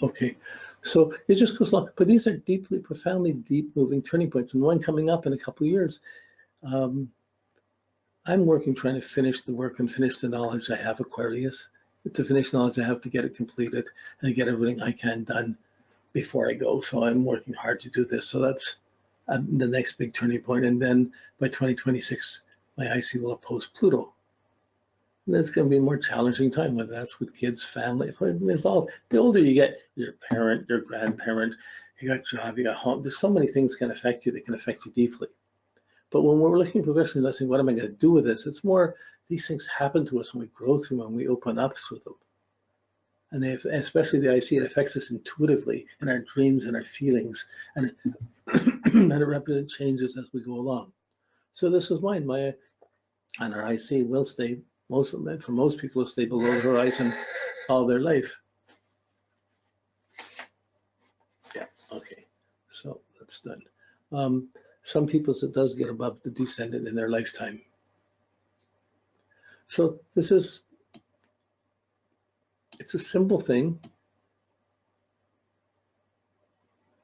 Okay, so it just goes along, but these are deeply, profoundly deep moving turning points, and one coming up in a couple of years. I'm working trying to finish the work and finish the knowledge I have Aquarius. To finish knowledge, I have to get it completed and get everything I can done before I go. So I'm working hard to do this. So that's the next big turning point. And then by 2026, my IC will oppose Pluto. And that's going to be a more challenging time, whether that's with kids, family. There's all, the older you get, your parent, your grandparent, you got job, you got home. There's so many things can affect you that can affect you deeply. But when we're looking at progression, let's say, what am I going to do with this? It's more, these things happen to us when we grow through them, when we open up through them. And they, especially the IC, it affects us intuitively in our dreams and our feelings, and and it rapidly changes as we go along. So this was mine. And our IC will stay, most of them, for most people, will stay below the horizon all their life. Yeah, okay, so that's done. Some people's it does get above the descendant in their lifetime. So this is, it's a simple thing.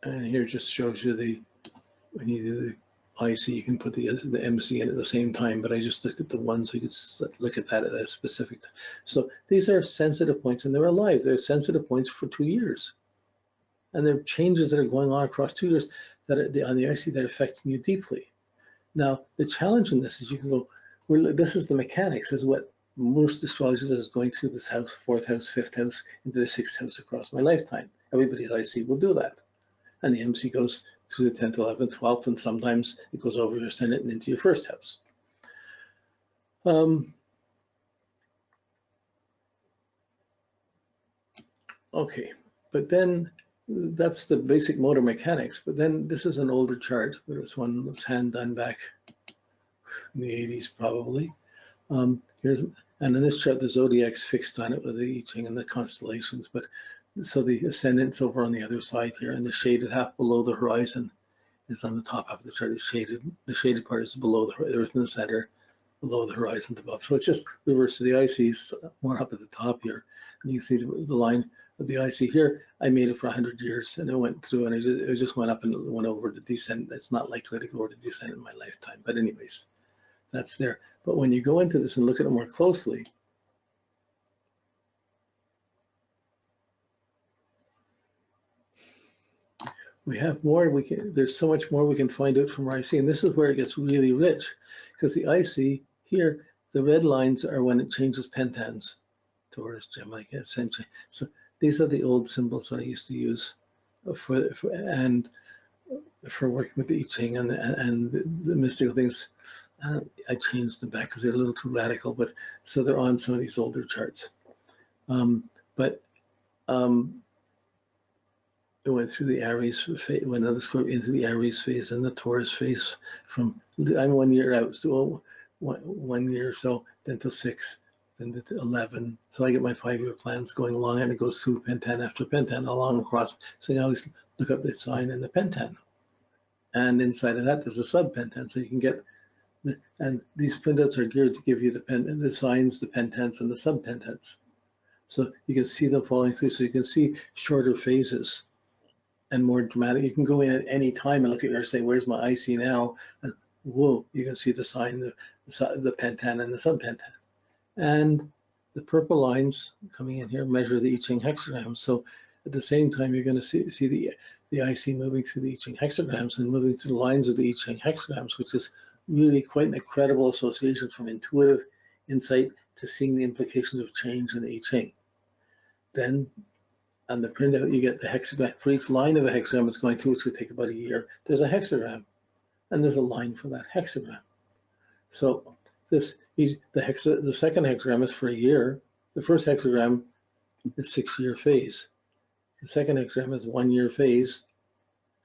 And here just shows you the, when you do the IC, you can put the MC in at the same time, but I just looked at the one so you could look at that at a specific time. So these are sensitive points and they're alive. They're sensitive points for 2 years. And there are changes that are going on across 2 years that are on the IC that are affecting you deeply. Now, the challenge in this is you can go, this is the mechanics, is what most astrologers is going through this house, 4th house, 5th house, into the 6th house across my lifetime. Everybody's IC will do that. And the MC goes through the 10th, 11th, 12th, and sometimes it goes over your ascendant and into your 1st house. Okay, but then that's the basic motor mechanics. But then this is an older chart. This one was hand done back in the 80s, probably. And in this chart, the zodiac's fixed on it with the I Ching and the constellations. But so the ascendant's over on the other side here, and the shaded half below the horizon is on the top half of the chart. Is shaded. The shaded part is below the Earth in the center, below the horizon above. So it's just reverse to the ICs, more up at the top here. And you can see the line of the IC here. I made it for 100 years, and it went through, and it just went up and went over the descent. It's not likely to go over the descent in my lifetime. But anyways, that's there. But when you go into this and look at it more closely, we have more. There's so much more we can find out from our IC, and this is where it gets really rich, because the IC here, the red lines are when it changes pentans, Taurus, Gemini, Ascension. So these are the old symbols that I used to use for working with the I Ching and the mystical things. I changed them back because they're a little too radical, but so they're on some of these older charts. It went through the Aries phase, went into the Aries phase and the Taurus phase. I'm 1 year out, so 1 year or so, then to 6, then to 11. So I get my 5-year plans going along, and it goes through pentan after pentan along across. So you always look up the sign and the pentan, and inside of that there's a sub pentan, so you can get. And these printouts are geared to give you the signs, the pentans, and the sub pentans. So you can see them falling through. So you can see shorter phases and more dramatic. You can go in at any time and look at your, say, where's my IC now? And whoa, you can see the sign, the pentan and the sub pentan. And the purple lines coming in here measure the I Ching hexagrams. So at the same time, you're going to see the IC moving through the I Ching hexagrams and moving through the lines of the I Ching hexagrams, which is really quite an incredible association from intuitive insight to seeing the implications of change in the I Ching. Then on the printout, you get the hexagram. For each line of a hexagram it's going through, which would take about a year, there's a hexagram, and there's a line for that hexagram. So the second hexagram is for a year. The first hexagram is 6-year phase. The second hexagram is 1 year phase,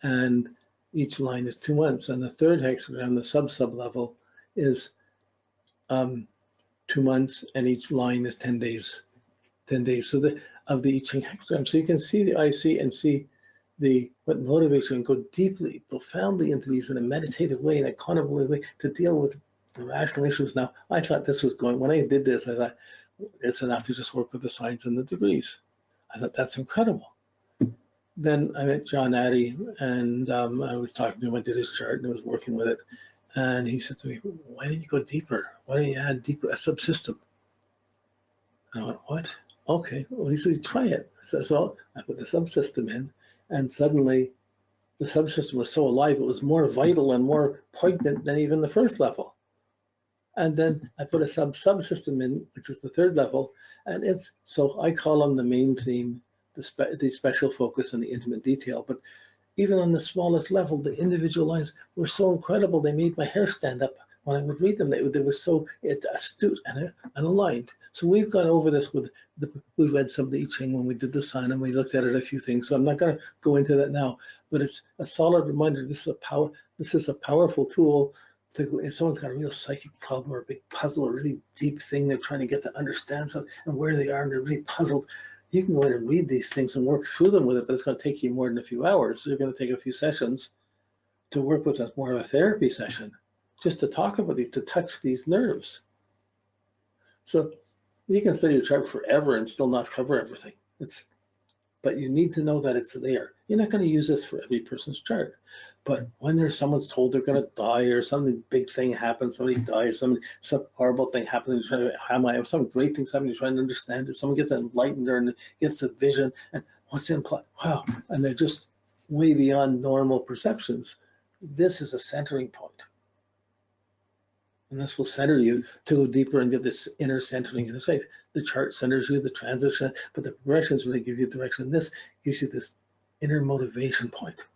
and each line is 2 months. And the third hexagram, the sub level, is 2 months, and each line is 10 days. 10 days. So of the I Ching hexagram. So you can see the IC and see what motivates you and go deeply, profoundly into these in a meditative way, in a contemplative way, to deal with the rational issues. Now, I thought this was going, when I did this, I thought it's enough to just work with the signs and the degrees. I thought, that's incredible. Then I met John Addy, and I was talking to him. I did his chart and I was working with it. And he said to me, why don't you go deeper? Why don't you add deeper, a subsystem? And I went, what? Okay. Well, he said, try it. So I put the subsystem in, and suddenly the subsystem was so alive, it was more vital and more poignant than even the first level. And then I put a subsystem in, which is the third level, and it's, so I call them the main theme, the special focus, and the intimate detail. But even on the smallest level, the individual lines were so incredible, they made my hair stand up when I would read them. They were so astute and aligned. So we've gone over this with, we read some of the I Ching when we did the sign, and we looked at it a few things. So I'm not going to go into that now, but it's a solid reminder. This is a powerful tool. If someone's got a real psychic problem or a big puzzle, a really deep thing they're trying to get to understand something and where they are, and they're really puzzled, you can go in and read these things and work through them with it, but it's going to take you more than a few hours. So you're going to take a few sessions to work with more of a therapy session, just to talk about these, to touch these nerves. So you can study your chart forever and still not cover everything. But you need to know that it's there. You're not going to use this for every person's chart. But when someone's told they're going to die, or something big thing happens, somebody dies, some horrible thing happens, some great things happen, you're trying to understand it. Someone gets enlightened or gets a vision, and what's implied? Wow, and they're just way beyond normal perceptions. This is a centering point. And this will center you to go deeper and get this inner centering in the life. The chart centers you, the transition, but the progressions really give you direction. This gives you this inner motivation point.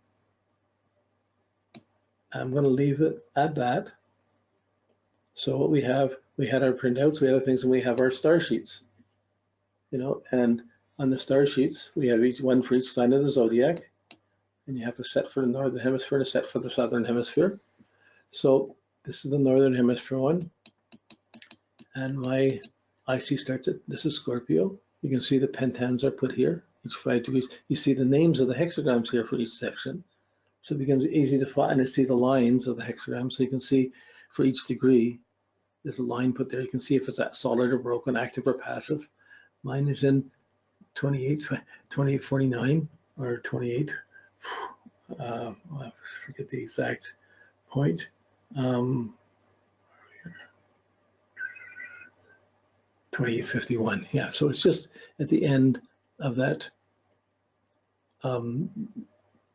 I'm going to leave it at that. So what we had our printouts, we had other things, and we have our star sheets. And on the star sheets, we have each one for each sign of the zodiac, and you have a set for the northern hemisphere and a set for the southern hemisphere. So this is the northern hemisphere one, and my IC starts at, this is Scorpio. You can see the pentans are put here, each 5 degrees. You see the names of the hexagrams here for each section. So it becomes easy to find and to see the lines of the hexagram. So you can see for each degree, there's a line put there. You can see if it's solid or broken, active or passive. Mine is in 2849 or 28. I forget the exact point. 2851, yeah. So it's just at the end of that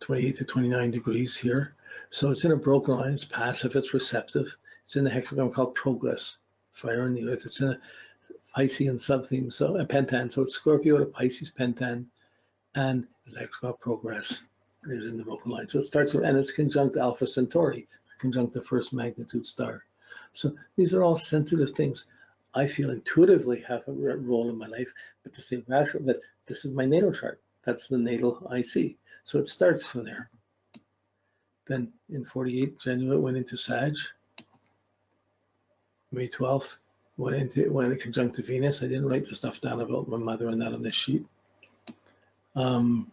28 to 29 degrees here. So it's in a broken line, it's passive, it's receptive. It's in a hexagram called progress, fire in the earth. It's in a Piscean subtheme, so a pentan. So it's Scorpio to Pisces pentan, and it's hexagram progress. It is in the broken line. So it starts with, and it's conjunct Alpha Centauri, conjunct the first magnitude star. So these are all sensitive things. I feel intuitively have a role in my life, but to say rational, that this is my natal chart. That's the natal IC. So it starts from there. Then in 48, January went into Sag. May 12th went in conjunct to Venus. I didn't write the stuff down about my mother and that on this sheet. Then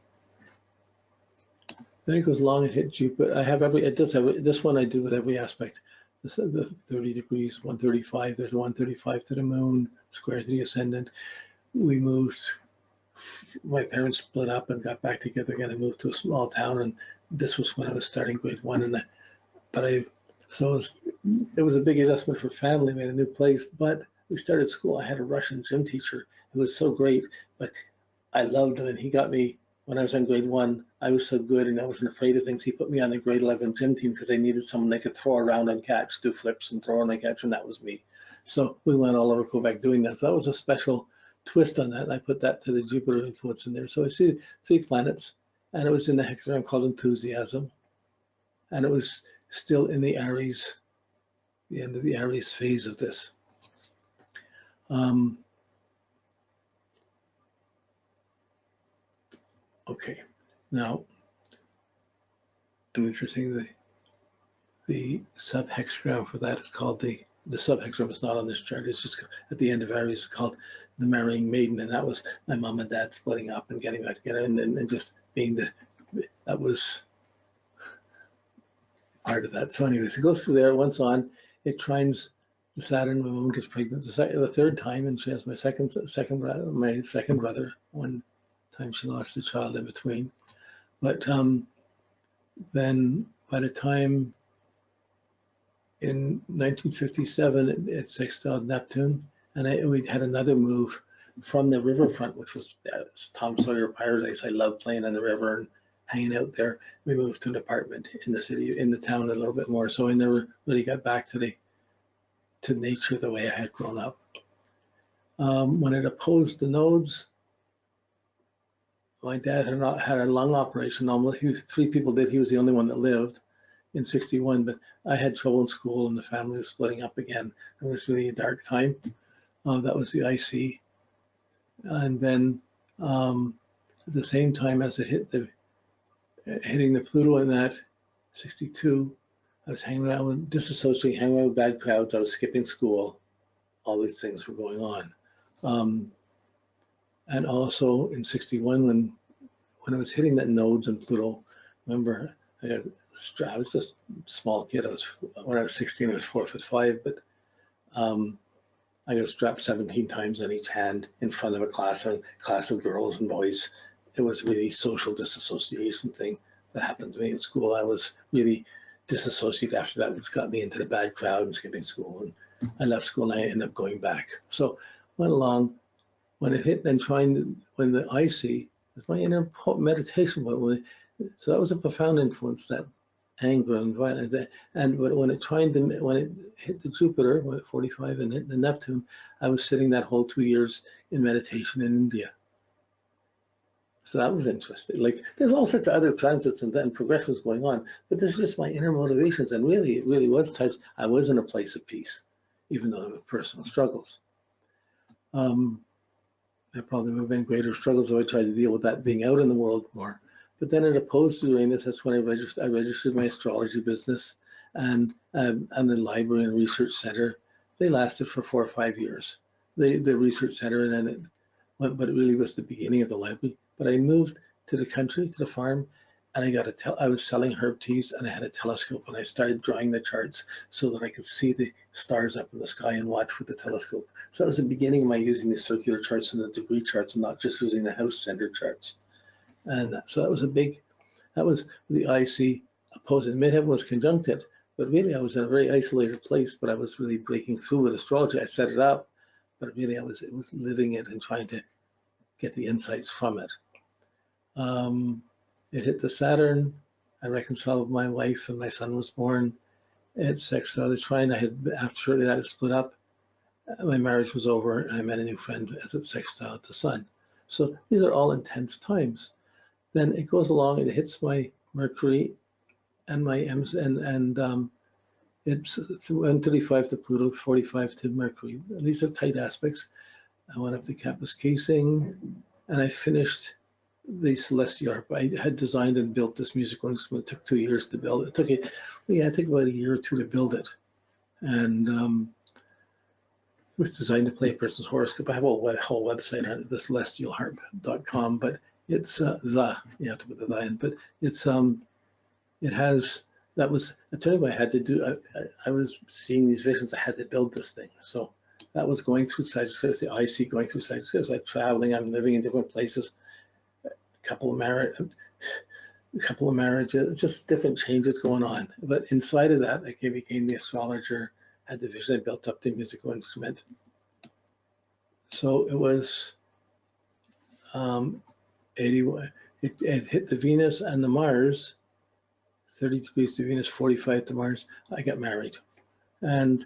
it goes long and hit Jupiter. I have this one I did with every aspect. The 30 degrees, 135. There's 135 to the moon, square to the ascendant. We moved. My parents split up and got back together again. I moved to a small town, and this was when I was starting grade 1. So it was a big adjustment for family. We had a new place, but we started school. I had a Russian gym teacher who was so great, but I loved him, and he got me. When I was in grade 1, I was so good and I wasn't afraid of things. He put me on the grade 11 gym team because they needed someone they could throw around and catch, do flips and throw around and catch, and that was me. So we went all over Quebec doing that. So that was a special twist on that, and I put that to the Jupiter influence in there. So I see 3 planets, and it was in the hexagram called enthusiasm, and it was still in the Aries, the end of the Aries phase of this. Okay, now, interesting, the sub-hexagram for that is called the sub-hexagram is not on this chart. It's just at the end of Aries. It's called the marrying maiden, and that was my mom and dad splitting up and getting back together, and just being that was part of that. So anyways, it goes through there. Once on, it trines the Saturn. My mom gets pregnant the 3rd time, and she has my second brother, one time she lost a child in between. But then by the time in 1957 it sextiled Neptune, and we had another move from the riverfront, which was Tom Sawyer Paradise. I love playing on the river and hanging out there. We moved to an apartment in the city, in the town a little bit more. So I never really got back to nature the way I had grown up. When it opposed the nodes, my dad had a lung operation. Almost 3 people did. He was the only one that lived in 61, but I had trouble in school and the family was splitting up again. It was really a dark time. That was the IC. And then at the same time as it hitting the Pluto in that 62, I was hanging around with disassociating, hanging around with bad crowds. I was skipping school. All these things were going on. And also in 61, when I was hitting that nodes in Pluto, remember, I was just a small kid. When I was 16, I was 4'5", but I got strapped 17 times on each hand in front of a class of girls and boys. It was really social disassociation thing that happened to me in school. I was really disassociated after that, which got me into the bad crowd and skipping school. And I left school and I ended up going back. So went along. When it hit, then when the IC, it's my inner meditation, so that was a profound influence, that anger and violence. And when it hit the Jupiter, when at 45 and hit the Neptune, I was sitting that whole 2 years in meditation in India. So that was interesting. Like, there's all sorts of other transits and progressions going on, but this is just my inner motivations. And really, it really was touched. I was in a place of peace, even though there were personal struggles. There probably would have been greater struggles if I tried to deal with that being out in the world more. But then it opposed to Uranus, that's when I registered my astrology business and the library and research center. They lasted for 4 or 5 years. The research center, and then it went, but it really was the beginning of the library. But I moved to the country, to the farm, and I was selling herb teas, and I had a telescope, and I started drawing the charts so that I could see the stars up in the sky and watch with the telescope. So that was the beginning of my using the circular charts and the degree charts, and not just using the house-centered charts. And so that was the IC opposing. Midheaven was conjunct it, but really I was in a very isolated place, but I was really breaking through with astrology. I set it up, but really it was living it and trying to get the insights from it. It hit the Saturn. I reconciled with my wife and my son was born. It sextiled the trine. Shortly that, it split up. My marriage was over and I met a new friend as it sextiled the Sun. So these are all intense times. Then it goes along and it hits my Mercury and my it's 135 to Pluto, 45 to Mercury. These are tight aspects. I went up to Capus Casing and I finished the celestial harp. I had designed and built this musical instrument. It took 2 years to build it. It took about a year or two to build it. And it was designed to play a person's horoscope. I have a whole website on it, thecelestialharp.com, but it's you have to put the in, but it's it has, that was a turning point I had to do. I was seeing these visions. I had to build this thing. So that was going through Sagittarius, the IC going through Sagittarius, like traveling. I'm living in different places. A couple of marriages, just different changes going on. But inside of that, I became the astrologer, had the vision, I built up the musical instrument. So it was 81. It hit the Venus and the Mars, 30 degrees to Venus, 45 to Mars. I got married. And